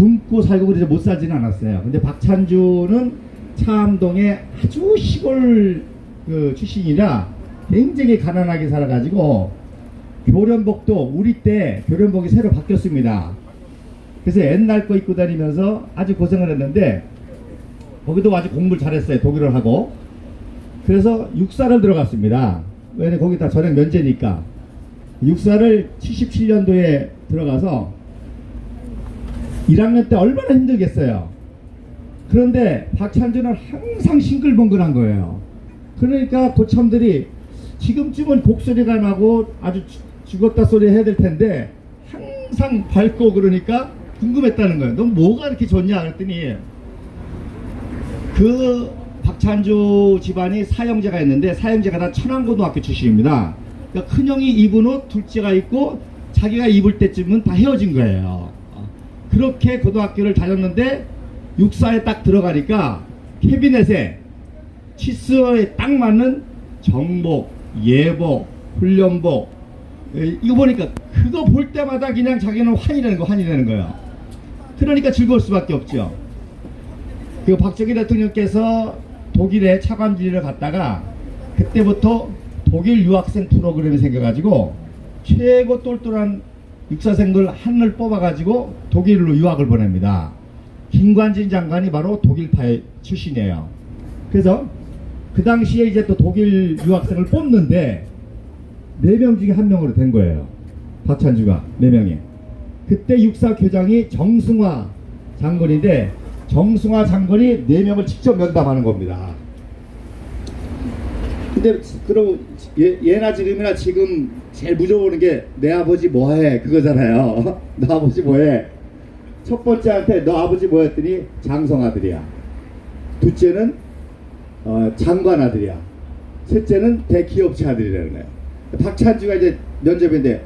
굶고 살고 그래서 못 살지는 않았어요. 근데 박찬주는 차암동의 아주 시골 그 출신이라 굉장히 가난하게 살아가지고 교련복도 우리 때 교련복이 새로 바뀌었습니다. 그래서 옛날 거 입고 다니면서 아주 고생을 했는데 거기도 아주 공부를 잘했어요. 독일어를 하고. 그래서 육사를 들어갔습니다. 왜냐면 거기 다 전액 면제니까. 육사를 77년도에 들어가서 1학년 때 얼마나 힘들겠어요. 그런데 박찬주는 항상 싱글벙글한 거예요. 그러니까 고참들이 지금쯤은 곡소리가 나고 아주 죽었다 소리 해야 될 텐데 항상 밝고 그러니까 궁금했다는 거예요. 너 뭐가 이렇게 좋냐 그랬더니 그 박찬주 집안이 사형제가 있는데 사형제가 다 천안고등학교 출신입니다. 그러니까 큰형이 입은 옷 둘째가 입고 자기가 입을 때쯤은 다 헤어진 거예요. 그렇게 고등학교를 다녔는데 육사에 딱 들어가니까 캐비넷에 치수에 딱 맞는 정복, 예복, 훈련복 이거 보니까 그거 볼 때마다 그냥 자기는 환희라는 거예요. 그러니까 즐거울 수밖에 없죠. 그 박정희 대통령께서 독일에 차관지를 갔다가 그때부터 독일 유학생 프로그램이 생겨가지고 최고 똘똘한 육사생들 한을 뽑아가지고 독일로 유학을 보냅니다. 김관진 장관이 바로 독일파의 출신이에요. 그래서 그 당시에 이제 또 독일 유학생을 뽑는데 4명 중에 1명으로 된 거예요. 박찬주가 4명이. 그때 육사 교장이 정승화 장군인데 정승화 장군이 4명을 직접 면담하는 겁니다. 근데 그럼 예나 지금이나 지금 제일 무서워하는 게 내 아버지 뭐해 그거잖아요. 너 아버지 뭐해. 첫 번째한테 너 아버지 뭐해 했더니 장성 아들이야. 둘째는 장관 아들이야. 셋째는 대기업체 아들이라는 거예요. 박찬주가 이제 면접인데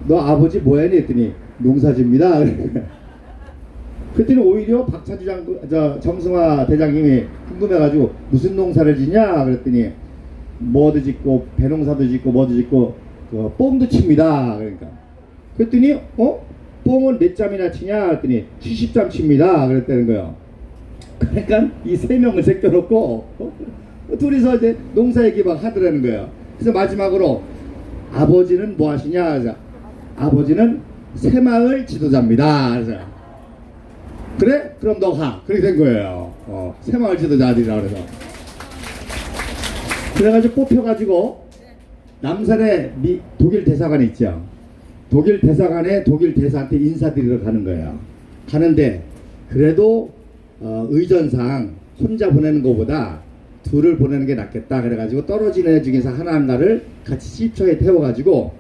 너 아버지 뭐해 했더니 농사집니다. 그랬더니 오히려 박찬주 장군, 정승화 대장님이 궁금해가지고 무슨 농사를 짓냐 그랬더니 뭐도 짓고 배농사도 짓고 뭐도 짓고 뽕도 칩니다. 그러니까 그랬더니 뽕은 몇 잠이나 치냐 그랬더니 70잠 칩니다. 그랬다는 거예요. 그러니까 이 3명을 제껴놓고 둘이서 이제 농사 얘기 막 하더라는 거예요. 그래서 마지막으로 아버지는 뭐 하시냐 그래서 아버지는 새마을 지도자입니다. 그래서 그래? 그럼 너 가. 그렇게 된 거예요. 새마을 지도자 아들이라 그래서. 그래가지고 뽑혀가지고 남산에 독일 대사관이 있죠. 독일 대사관에 독일 대사한테 인사드리러 가는 거예요. 가는데 그래도 의전상 혼자 보내는 것보다 둘을 보내는 게 낫겠다. 그래가지고 떨어지는 애 중에서 하나를 같이 시초에 태워가지고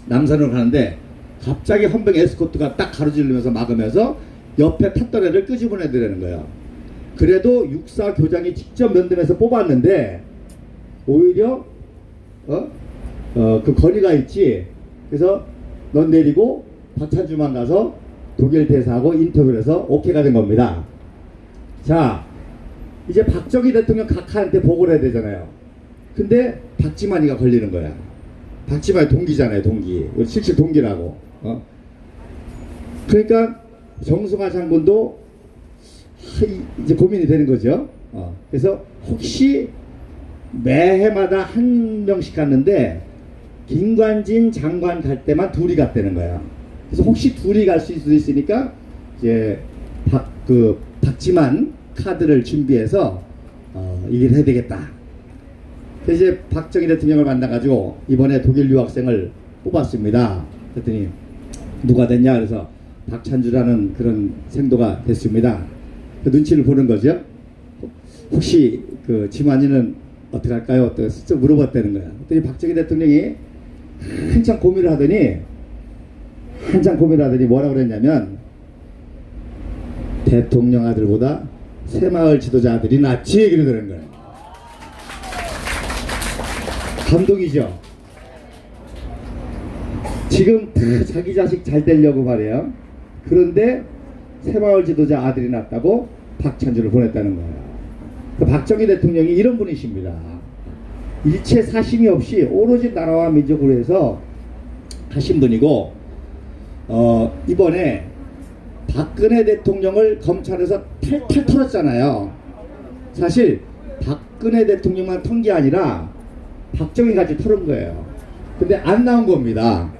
남산으로 가는데 갑자기 헌병 에스코트가 딱 가로질르면서 막으면서 옆에 탔던 애를 끄집어내더라는 거예요. 그래도 육사 교장이 직접 면담해서 뽑았는데 오히려 그 거리가 있지. 그래서 넌 내리고 박찬주만 가서 독일 대사하고 인터뷰를 해서 오케이가 된 겁니다. 자, 이제 박정희 대통령 각하한테 보고를 해야 되잖아요. 근데 박지만이가 걸리는 거야. 박지만이 동기잖아요. 동기. 실질 동기라고. 그러니까 정승화 장군도 이제 고민이 되는 거죠. 그래서 혹시 매해마다 1명씩 갔는데 김관진 장관 갈 때만 둘이 갔다는 거야. 그래서 혹시 둘이 갈 수도 있으니까 이제 박지만 카드를 준비해서 얘기를 해야 되겠다. 그래서 이제 박정희 대통령을 만나가지고 이번에 독일 유학생을 뽑았습니다. 그랬더니 누가 됐냐 그래서 박찬주라는 그런 생도가 됐습니다. 그 눈치를 보는 거죠. 혹시 그 지만이는 어떻게 할까요? 또 슬쩍 물어봤다는 거야. 그랬더니 박정희 대통령이 한참 고민을 하더니 뭐라고 그랬냐면 대통령 아들보다 새마을 지도자 아들이 낫지 그러더라는 거예요. 감동이죠. 지금 다 자기 자식 잘 되려고 말이에요. 그런데 새마을 지도자 아들이 낫다고 박찬주를 보냈다는 거예요. 박정희 대통령이 이런 분이십니다. 일체 사심이 없이 오로지 나라와 민족을 위해서 하신 분이고 이번에 박근혜 대통령을 검찰에서 탈탈 털었잖아요. 사실 박근혜 대통령만 턴 게 아니라 박정희까지 털은 거예요. 근데 안 나온 겁니다.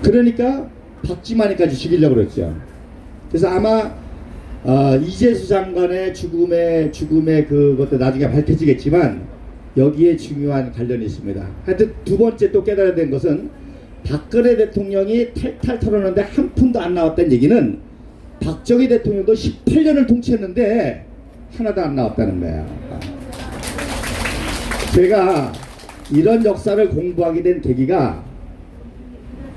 그러니까 박지만이까지 죽이려고 그랬죠. 그래서 아마 이재수 장관의 죽음의 그것도 나중에 밝혀지겠지만 여기에 중요한 관련이 있습니다. 하여튼 두 번째 또 깨달아야 된 것은 박근혜 대통령이 탈탈 털었는데 한 푼도 안 나왔다는 얘기는 박정희 대통령도 18년을 통치했는데 하나도 안 나왔다는 거예요. 제가 이런 역사를 공부하게 된 계기가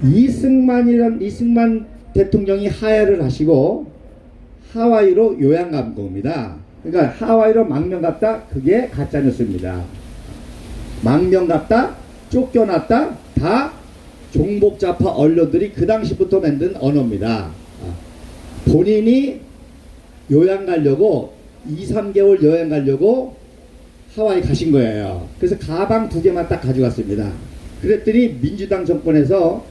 이승만 대통령이 하야를 하시고 하와이로 요양 간 겁니다. 그러니까 하와이로 망명 갔다, 그게 가짜뉴스입니다. 망명 갔다, 쫓겨났다, 다 종북좌파 언론들이 그 당시부터 만든 언어입니다. 본인이 요양 가려고 2-3개월 여행 가려고 하와이 가신 거예요. 그래서 가방 2개만 딱 가져갔습니다. 그랬더니 민주당 정권에서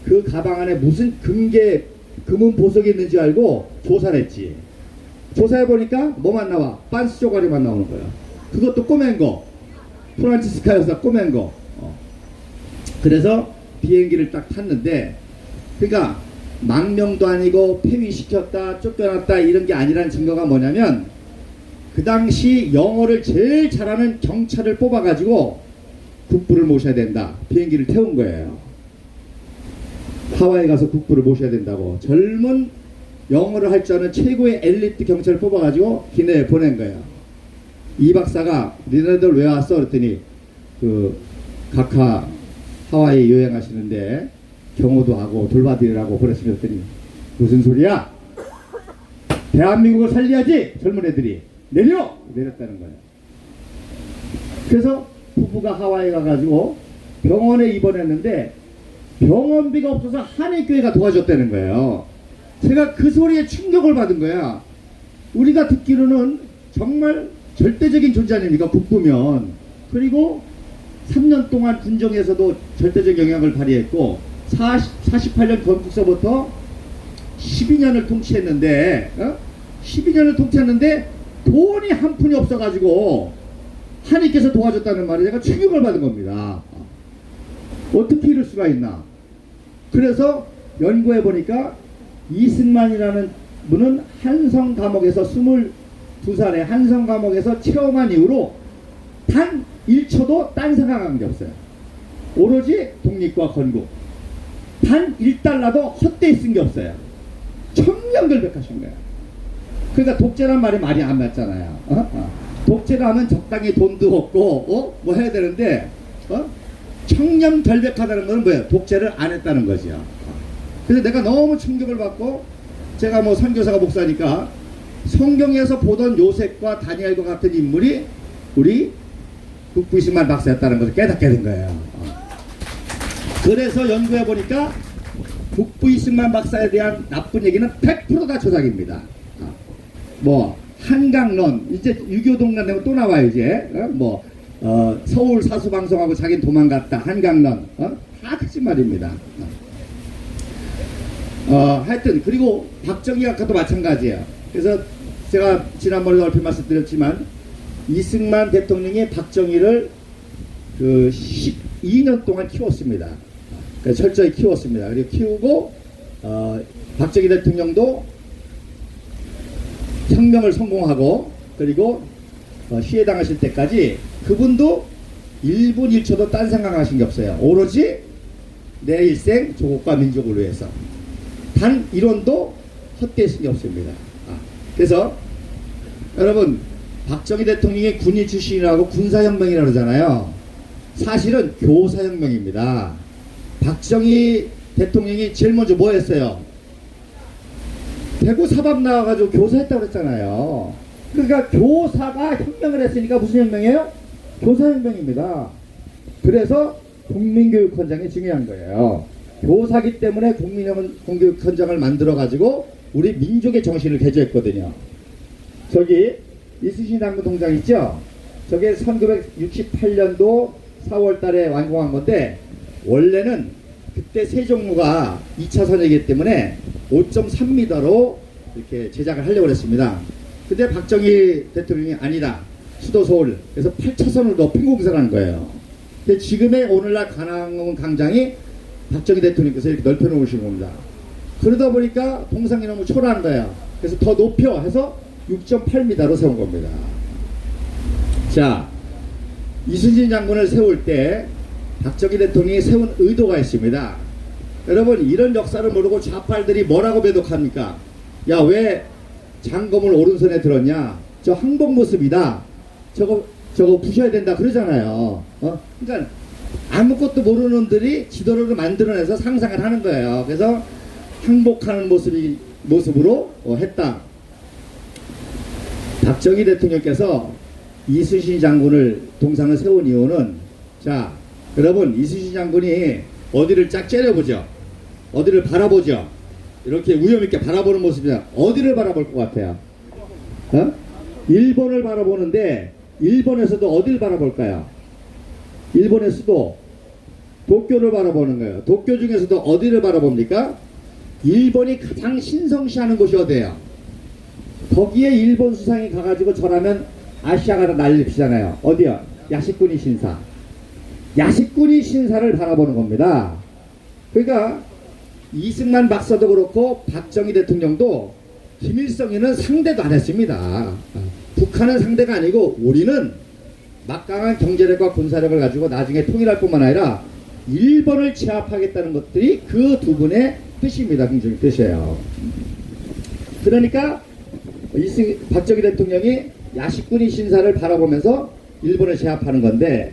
그 가방 안에 무슨 금은 보석이 있는지 알고 조사를 했지. 조사해보니까 뭐만 나와? 빤스 쪼가리만 나오는 거예요. 그것도 꼬맨 거. 프란치스카 여사 꼬맨 거. 그래서 비행기를 딱 탔는데, 그러니까 망명도 아니고 폐위시켰다, 쫓겨났다 이런 게 아니라는 증거가 뭐냐면, 그 당시 영어를 제일 잘하는 경찰을 뽑아가지고 국부를 모셔야 된다. 비행기를 태운 거예요. 하와이 가서 국부를 모셔야 된다고. 젊은 영어를 할 줄 아는 최고의 엘리트 경찰을 뽑아가지고 기내에 보낸 거예요. 이 박사가 니네들 왜 왔어? 그랬더니 각하 하와이 여행하시는데 경호도 하고 돌봐드리라고 보냈으니 무슨 소리야? 대한민국을 살려야지. 젊은 애들이 내렸다는 거예요. 그래서 부부가 하와이 가가지고 병원에 입원했는데 병원비가 없어서 한인교회가 도와줬다는 거예요. 제가 그 소리에 충격을 받은 거야. 우리가 듣기로는 정말 절대적인 존재 아닙니까? 국부면. 그리고 3년 동안 군정에서도 절대적 영향을 발휘했고 48년 건국서부터 12년을 통치했는데 12년을 통치했는데 돈이 한 푼이 없어가지고 하나님께서 도와줬다는 말에 제가 충격을 받은 겁니다. 어떻게 이럴 수가 있나. 그래서 연구해 보니까 이승만이라는 분은 한성 감옥에서 22살에 한성 감옥에서 체험한 이후로 단 1초도 딴 생각한 게 없어요. 오로지 독립과 건국. 단 1달러도 헛되이 쓴 게 없어요. 청렴결백하신 거예요. 그러니까 독재란 말이 안 맞잖아요. 독재라 하면 적당히 돈도 없고 뭐 해야 되는데 청렴결백하다는 건 뭐예요? 독재를 안 했다는 거죠. 그래서 내가 너무 충격을 받고, 제가 뭐 선교사가 목사니까 성경에서 보던 요셉과 다니엘과 같은 인물이 우리 국부 이승만 박사였다는 것을 깨닫게 된 거예요. 그래서 연구해 보니까 국부 이승만 박사에 대한 나쁜 얘기는 100% 조작입니다. 뭐 한강론, 이제 6.25 동란 되면 또 나와요. 이제 서울 사수방송하고 자기는 도망갔다, 한강론, 다 거짓말입니다. 하여튼 그리고 박정희 아까도 마찬가지예요. 그래서 제가 지난번에 얼핏 말씀드렸지만 이승만 대통령이 박정희를 12년 동안 키웠습니다. 그러니까 철저히 키웠습니다. 그리고 키우고 박정희 대통령도 혁명을 성공하고, 그리고 시해당하실 때까지 그분도 1분 1초도 딴 생각하신 게 없어요. 오로지 내 일생 조국과 민족을 위해서. 단 이론도 헛되이 쓴 게 없습니다. 그래서 여러분, 박정희 대통령이 군인 출신이라고 군사혁명이라고 그러잖아요. 사실은 교사혁명입니다. 박정희 대통령이 제일 먼저 뭐 했어요? 대구 사범 나와가지고 교사했다고 그랬잖아요. 그러니까 교사가 혁명을 했으니까 무슨 혁명이에요? 교사혁명입니다. 그래서 국민교육헌장이 중요한 거예요. 교사기 때문에 국민교육헌장을 만들어가지고 우리 민족의 정신을 개조했거든요. 저기 이순신당구 동상 있죠? 저게 1968년도 4월 달에 완공한 건데, 원래는 그때 세종로가 2차선이기 때문에 5.3m로 이렇게 제작을 하려고 했습니다. 근데 박정희 대통령이 아니다. 수도 서울. 그래서 8차선으로 높인 공사를 한 거예요. 근데 지금의 오늘날 관악문 광장이 박정희 대통령께서 이렇게 넓혀 놓으신 겁니다. 그러다 보니까 동상이 너무 초라한 거예요. 그래서 더 높여 해서 6.8m로 세운 겁니다. 자, 이순신 장군을 세울 때 박정희 대통령이 세운 의도가 있습니다. 여러분, 이런 역사를 모르고 좌빨들이 뭐라고 배독합니까? 야, 왜 장검을 오른손에 들었냐? 저 항복 모습이다. 저거 부셔야 된다 그러잖아요. 그러니까 아무것도 모르는 놈들이 지도를 만들어내서 상상을 하는 거예요. 그래서 항복하는 모습으로 했다. 박정희 대통령께서 이순신 장군을 동상을 세운 이유는, 자, 여러분, 이순신 장군이 어디를 쫙 째려보죠. 어디를 바라보죠. 이렇게 위험있게 바라보는 모습이야. 어디를 바라볼 것 같아요? 일본을 바라보는데, 일본에서도 어디를 바라볼까요? 일본의 수도 도쿄를 바라보는 거예요. 도쿄 중에서도 어디를 바라봅니까? 일본이 가장 신성시하는 곳이 어디예요? 거기에 일본 수상이 가가지고 저라면 아시아가 다 난립시잖아요. 어디요? 야시쿠니 신사. 야시쿠니 신사를 바라보는 겁니다. 그러니까 이승만 박사도 그렇고 박정희 대통령도 김일성이는 상대도 안 했습니다. 북한은 상대가 아니고 우리는 막강한 경제력과 군사력을 가지고 나중에 통일할 뿐만 아니라 일본을 제압하겠다는 것들이 그 두 분의 뜻입니다. 굉장히 뜻이에요. 그러니까 박정희 대통령이 야시쿠니 신사를 바라보면서 일본을 제압하는 건데,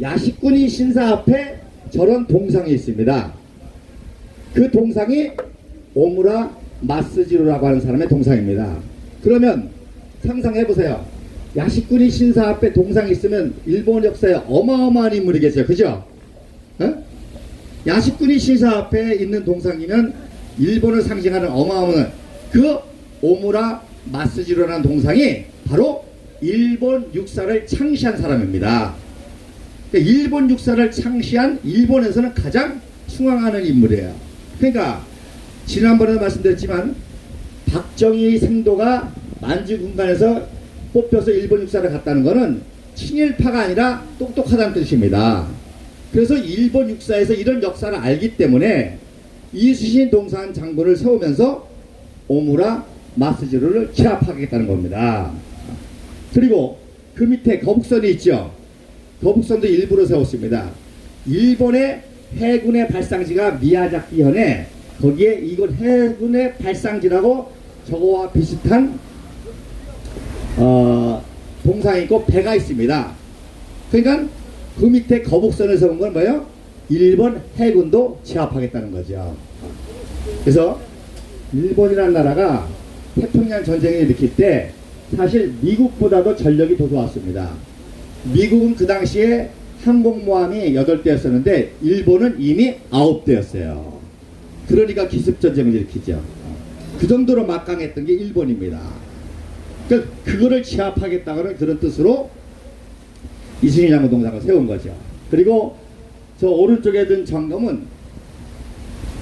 야시쿠니 신사 앞에 저런 동상이 있습니다. 그 동상이 오무라 마스지로라고 하는 사람의 동상입니다. 그러면 상상해보세요. 야시쿠니 신사 앞에 동상이 있으면 일본 역사에 어마어마한 인물이겠죠. 그죠? 야시쿠니 신사 앞에 있는 동상이면 일본을 상징하는 어마어마한 그 오무라 마스지로라는 동상이 바로 일본 육사를 창시한 사람입니다. 그러니까 일본 육사를 창시한 일본에서는 가장 숭앙하는 인물이에요. 그러니까 지난번에도 말씀드렸지만 박정희 생도가 만주군관에서 뽑혀서 일본 육사를 갔다는 것은 친일파가 아니라 똑똑하다는 뜻입니다. 그래서 일본 육사에서 이런 역사를 알기 때문에 이순신 동상 장군을 세우면서 오무라 마스지로를 제압하겠다는 겁니다. 그리고 그 밑에 거북선이 있죠. 거북선도 일부러 세웠습니다. 일본의 해군의 발상지가 미야자키현에, 거기에 이곳 해군의 발상지라고 저거와 비슷한 동상이 있고 배가 있습니다. 그러니까 그 밑에 거북선을 세운 건 뭐예요? 일본 해군도 제압하겠다는 거죠. 그래서 일본이라는 나라가 태평양 전쟁을 일으킬 때 사실 미국보다도 전력이 더 좋았습니다. 미국은 그 당시에 항공모함이 8대였었는데 일본은 이미 9대였어요. 그러니까 기습전쟁을 일으키죠. 그 정도로 막강했던 게 일본입니다. 그러니까 그거를 제압하겠다는 그런 뜻으로 이순신 장군 동상을 세운 거죠. 그리고 저 오른쪽에 든 점검은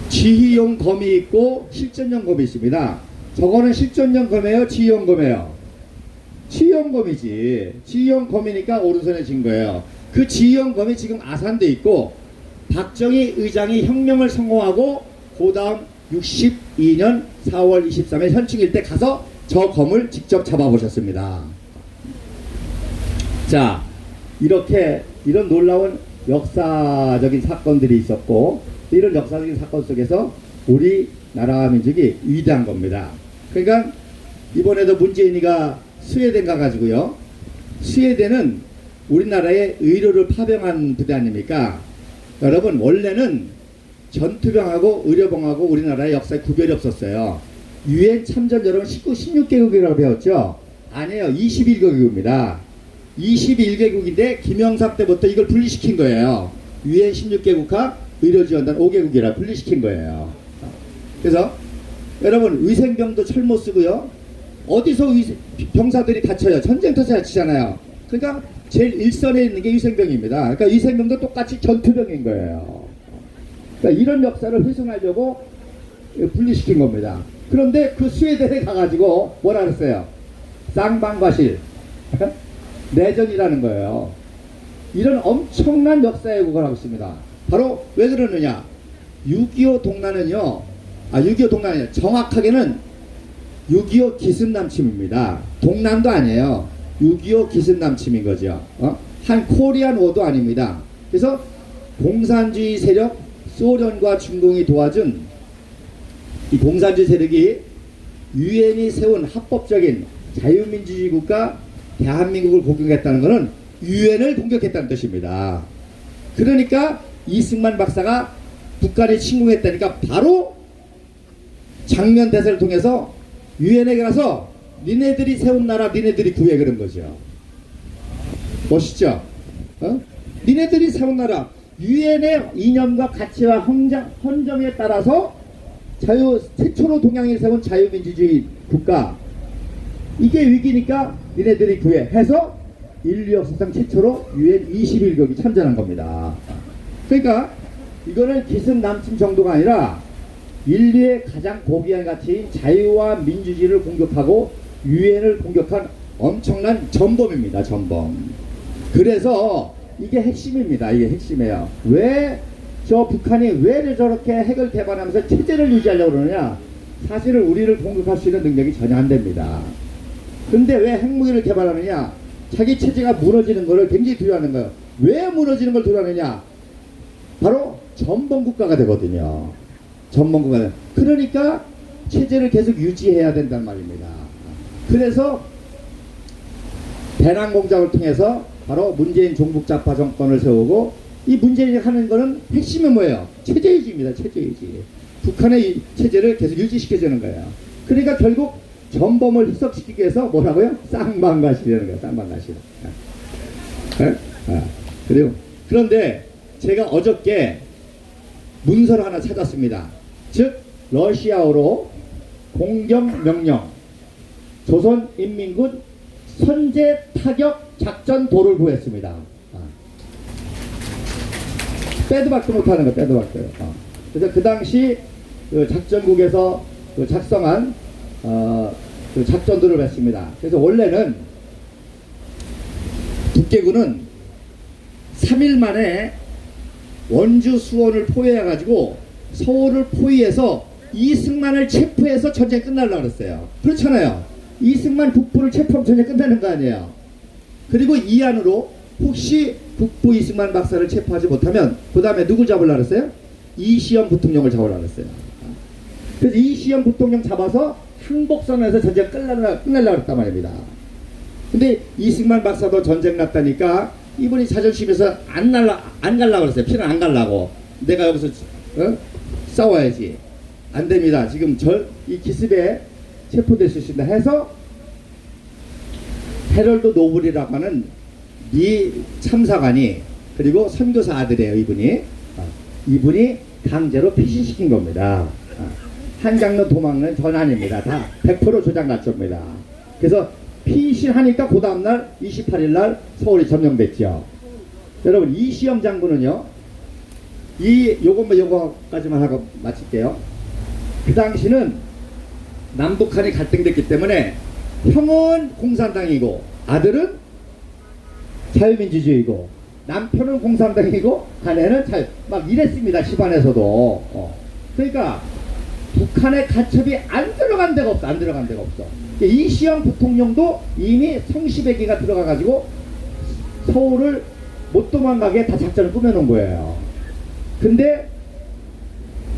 지휘용 검이 있고 실전용 검이 있습니다. 저거는 실전용 검이에요? 지휘용 검이에요? 지휘용 검이지. 지휘용 검이니까 오른손에 진 거예요. 그 지휘용 검이 지금 아산돼 있고, 박정희 의장이 혁명을 성공하고 그 다음 62년 4월 23일 현충일 때 가서 저 검을 직접 잡아보셨습니다. 자, 이렇게 이런 놀라운 역사적인 사건들이 있었고, 이런 역사적인 사건 속에서 우리나라 민족이 위대한 겁니다. 그러니까 이번에도 문재인이가 스웨덴 가가지고요, 스웨덴은 우리나라의 의료를 파병한 부대 아닙니까? 여러분, 원래는 전투병하고 의료병하고 우리나라의 역사에 구별이 없었어요. 유엔 참전 여러분 16개국이라고 배웠죠? 아니에요. 21개국입니다. 21개국인데 김영삼 때부터 이걸 분리시킨 거예요. 유엔 16개국과 의료지원단 5개국이라 분리시킨 거예요. 그래서 여러분, 위생병도 철모 쓰고요, 어디서 병사들이 다쳐요? 전쟁터에서 다치잖아요. 그러니까 제일 일선에 있는 게 위생병입니다. 그러니까 위생병도 똑같이 전투병인 거예요. 그러니까 이런 역사를 훼손하려고 분리시킨 겁니다. 그런데 그 스웨덴에 가가지고 뭐라 그랬어요? 쌍방과실 내전이라는 거예요. 이런 엄청난 역사 왜곡을 하고 있습니다. 바로 왜 그러느냐? 6.25 동란은요, 6.25 동란이요. 정확하게는 6.25 기습남침입니다. 동란도 아니에요. 6.25 기습남침인 거죠. 한 코리안 워도 아닙니다. 그래서 공산주의 세력 소련과 중공이 도와준 이 공산주의 세력이 유엔이 세운 합법적인 자유민주주의 국가 대한민국을 공격했다는 것은 유엔을 공격했다는 뜻입니다. 그러니까 이승만 박사가 북한에 침공했다니까 바로 장면 대사를 통해서 유엔에 가서 니네들이 세운 나라 니네들이 구해 그런 거죠. 멋있죠? 니네들이 세운 나라 유엔의 이념과 가치와 헌정에 따라서 최초로 동양이 세운 자유민주주의 국가, 이게 위기니까 니네들이 구해 해서 인류 역사상 최초로 유엔 21개국이 참전한 겁니다. 그러니까 이거는 기습남침 정도가 아니라 인류의 가장 고귀한 가치인 자유와 민주주의를 공격하고 유엔을 공격한 엄청난 전범입니다. 전범. 그래서 이게 핵심입니다. 이게 핵심이에요. 왜 저 북한이 왜 저렇게 핵을 개발하면서 체제를 유지하려고 그러느냐? 사실은 우리를 공격할 수 있는 능력이 전혀 안 됩니다. 근데 왜 핵무기를 개발하느냐? 자기 체제가 무너지는 것을 굉장히 두려워하는 거예요. 왜 무너지는 걸 두려워하느냐? 바로 전범국가가 되거든요. 전범국가는. 그러니까 체제를 계속 유지해야 된단 말입니다. 그래서 배낭 공작을 통해서 바로 문재인 종북좌파 정권을 세우고, 이 문재인이 하는 거는 핵심이 뭐예요? 체제유지입니다. 체제유지. 북한의 이 체제를 계속 유지시켜주는 거예요. 그러니까 결국 전범을 희석시키기 위해서 뭐라고요? 쌍방가실이라는 거예요. 쌍방가실. 그리고 그런데 제가 어저께 문서를 하나 찾았습니다. 즉 러시아어로 공격명령 조선인민군 선제 타격 작전도를 구했습니다. 빼도 박도 못하는 거, 빼도 박도요. 그래서 그 당시 그 작전국에서 그 작성한 그 작전도를 했습니다. 그래서 원래는 북계군은 3일 만에 원주 수원을 포위해가지고 서울을 포위해서 이승만을 체포해서 전쟁이 끝나려고 그랬어요. 그렇잖아요. 이승만 북부를 체포하면 전쟁이 끝나는 거 아니에요. 그리고 이 안으로 혹시 북부 이승만 박사를 체포하지 못하면 그 다음에 누굴 잡으려고 그랬어요? 이시영 부통령을 잡으려고 그랬어요. 그래서 이시영 부통령 잡아서 항복선에서 전쟁 끝내려고 그랬단 말입니다. 근데 이승만 박사도 전쟁 났다니까 이분이 자존심에서 안 가려고 그랬어요. 피는 안 가려고. 내가 여기서 싸워야지. 안 됩니다. 지금 이 기습에 체포될 수 있습니다. 해서 헤럴드 노블이라고 하는 이 참사관이, 그리고 선교사 아들이에요. 이분이 강제로 피신시킨 겁니다. 한강로 도망은 전 아닙니다. 다 100% 조작 가짜입니다. 그래서 피신하니까 그 다음날 28일날 서울이 점령됐죠. 여러분, 이시영 장군은요, 요거까지만 하고 마칠게요. 그 당시는 남북한이 갈등됐기 때문에 형은 공산당이고 아들은 자유민주주의고, 남편은 공산당이고 아내는 막 이랬습니다. 집안에서도. 그러니까 북한의 간첩이 안 들어간 데가 없어. 이시영 부통령도 이미 성시배기가 들어가가지고 서울을 못 도망가게 다 작전을 꾸며놓은 거예요. 근데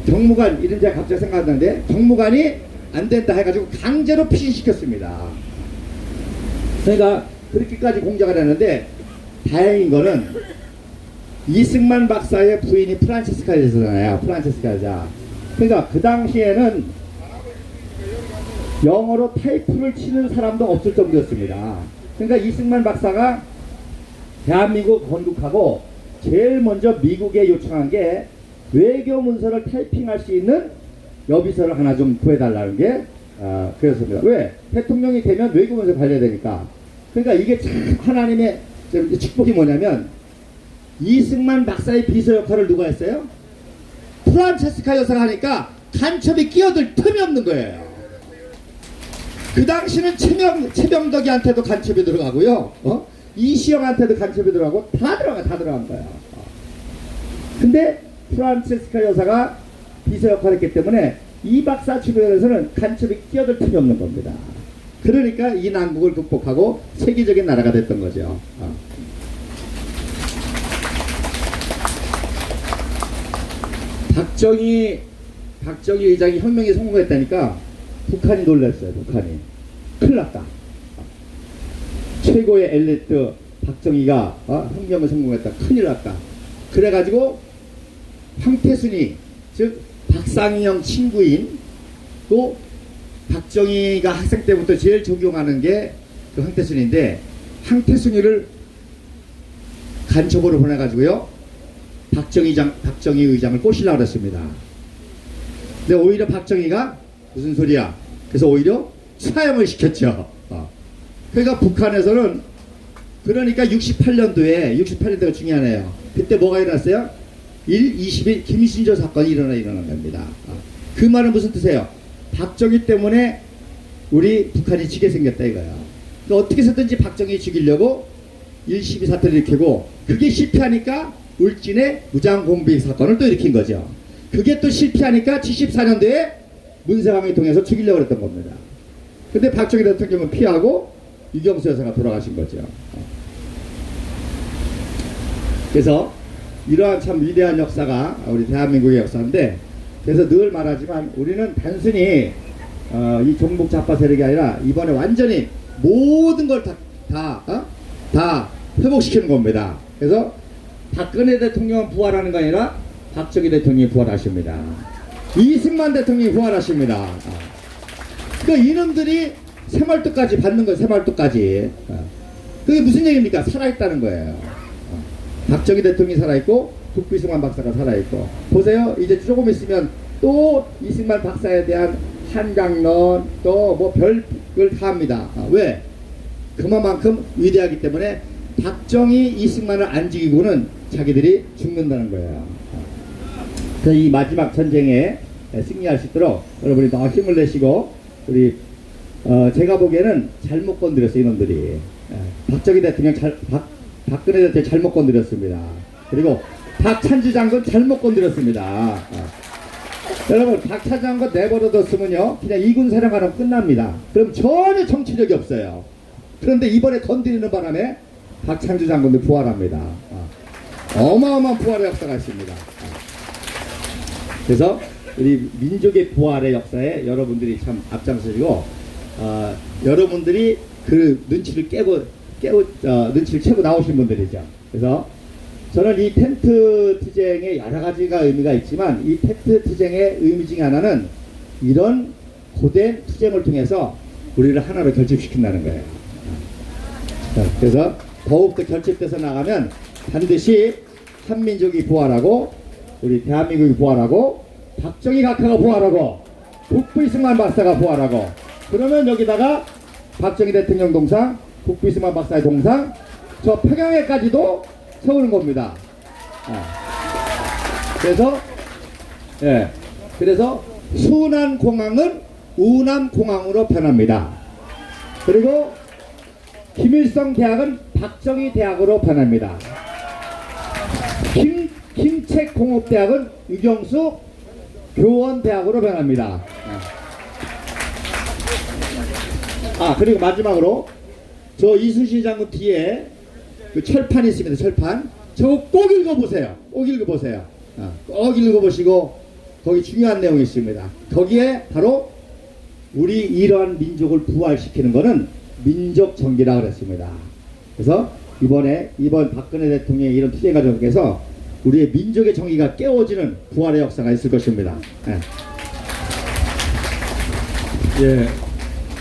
정무관, 이름 제가 갑자기 생각났는데, 정무관이 안 된다 해가지고 강제로 피신시켰습니다. 그러니까 그렇게까지 공작을 했는데, 다행인 거는 이승만 박사의 부인이 프란체스카 여자잖아요. 프란체스카 여자. 그러니까 그 당시에는 영어로 타이프를 치는 사람도 없을 정도였습니다. 그러니까 이승만 박사가 대한민국 건국하고 제일 먼저 미국에 요청한 게 외교 문서를 타이핑할 수 있는 여비서를 하나 좀 구해달라는 게 그랬습니다. 왜? 대통령이 되면 외교 문서 관리해야 되니까. 그러니까 이게 참 하나님의 축복이 뭐냐면, 이승만 박사의 비서 역할을 누가 했어요? 프란체스카 여사가 하니까 간첩이 끼어들 틈이 없는 거예요. 그 당시는 최병덕이한테도 간첩이 들어가고요. 이시영한테도 간첩이 들어가고 다 들어간 거예요. 근데 프란체스카 여사가 비서 역할을 했기 때문에 이 박사 주변에서는 간첩이 끼어들 틈이 없는 겁니다. 그러니까 이 난국을 극복하고 세계적인 나라가 됐던 거죠. 박정희 의장이 혁명에 성공했다니까 북한이 놀랐어요. 북한이 큰일 났다. 최고의 엘리트 박정희가 혁명에 성공했다. 큰일 났다. 그래가지고 황태순이, 즉 박상희형 친구인, 또 박정희가 학생 때부터 제일 존경하는 게 그 황태순인데, 황태순이를 간첩으로 보내가지고요 박정희 의장을 꼬시려고 그랬습니다. 근데 오히려 박정희가 무슨 소리야? 그래서 오히려 사형을 시켰죠. 그러니까 북한에서는, 그러니까 68년도가 중요하네요. 그때 뭐가 일어났어요? 20일 김신조 사건이 일어난 겁니다. 그 말은 무슨 뜻이에요? 박정희 때문에 우리 북한이 지게 생겼다 이거야. 그러니까 어떻게 해서든지 박정희 죽이려고 1.12 사태를 일으키고, 그게 실패하니까 울진의 무장공비 사건을 또 일으킨 거죠. 그게 또 실패하니까 74년도에 문세왕을 통해서 죽이려고 했던 겁니다. 근데 박정희 대통령은 피하고 유경수 여사가 돌아가신 거죠. 그래서 이러한 참 위대한 역사가 우리 대한민국의 역사인데, 그래서 늘 말하지만 우리는 단순히 이 종북 좌파 세력이 아니라 이번에 완전히 모든 걸 다 회복시키는 겁니다. 그래서 박근혜 대통령은 부활하는 거 아니라 박정희 대통령이 부활하십니다. 이승만 대통령이 부활하십니다. 그러니까 이놈들이 새말뚝까지 받는 거예요. 새말뚝까지. 그게 무슨 얘기입니까? 살아있다는 거예요. 박정희 대통령이 살아있고 국비승만 박사가 살아있고, 보세요. 이제 조금 있으면 또 이승만 박사에 대한 한강론 또 뭐 별걸 다 합니다. 왜? 그만큼 위대하기 때문에 박정희 이승만을 안 죽이고는 자기들이 죽는다는 거예요. 그래서 이 마지막 전쟁에 승리할 수 있도록 여러분이 더 힘을 내시고, 우리 제가 보기에는 잘못 건드렸어요. 이놈들이 박정희 대통령 박근혜 대통령 잘못 건드렸습니다. 그리고 박찬주 장군 잘못 건드렸습니다. 여러분, 박찬주 장군 내버려뒀으면요 그냥 이군 사령관하면 끝납니다. 그럼 전혀 정치력이 없어요. 그런데 이번에 건드리는 바람에 박찬주 장군도 부활합니다. 어마어마한 부활의 역사가 있습니다. 그래서 우리 민족의 부활의 역사에 여러분들이 참 앞장서시고, 여러분들이 그 눈치를 눈치를 채고 나오신 분들이죠. 그래서 저는 이 텐트 투쟁에 여러 가지가 의미가 있지만, 이 텐트 투쟁의 의미 중에 하나는 이런 고된 투쟁을 통해서 우리를 하나로 결집시킨다는 거예요. 그래서 더욱더 결집돼서 나가면 반드시 한민족이 부활하고, 우리 대한민국이 부활하고, 박정희 각하가 부활하고, 국부이승만 박사가 부활하고, 그러면 여기다가 박정희 대통령 동상, 국부이승만 박사의 동상, 저 평양에까지도 세우는 겁니다. 그래서 순안공항은 우남공항으로 변합니다. 그리고 김일성 대학은 박정희 대학으로 변합니다. 김책공업대학은 유경수 교원대학으로 변합니다. 그리고 마지막으로 저 이순신 장군 뒤에 그 철판이 있습니다. 철판. 저거 꼭 읽어보세요. 꼭 읽어보세요. 꼭 읽어보시고, 거기 중요한 내용이 있습니다. 거기에 바로 우리 이러한 민족을 부활시키는 거는 민족 정기라고 그랬습니다. 그래서 이번 박근혜 대통령의 이런 투쟁 과정에서 우리의 민족의 정기가 깨워지는 부활의 역사가 있을 것입니다. 예.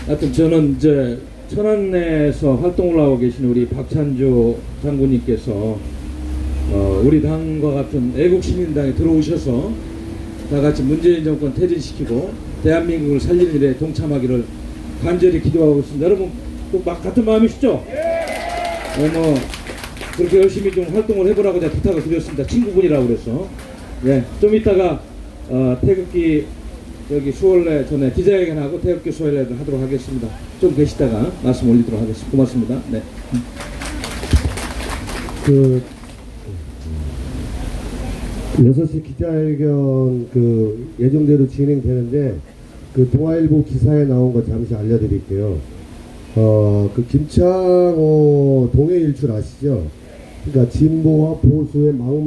하여튼 저는 이제 천안에서 활동을 하고 계신 우리 박찬주 장군님께서 우리 당과 같은 애국시민당에 들어오셔서 다 같이 문재인 정권 퇴진시키고 대한민국을 살리는 일에 동참하기를 간절히 기도하고 있습니다. 여러분 또 같은 마음이시죠? 뭐 그렇게 열심히 좀 활동을 해보라고 제가 부탁을 드렸습니다. 친구분이라고 그래서. 좀 이따가 태극기 여기 수월래 전에 기자회견하고 태극기 수월래를 하도록 하겠습니다. 좀 계시다가 말씀 올리도록 하겠습니다. 고맙습니다. 네. 그 6시 기자회견 예정대로 진행되는데 동아일보 기사에 나온 거 잠시 알려드릴게요. 김창호 동해 일출 아시죠? 그러니까 진보와 보수의 막말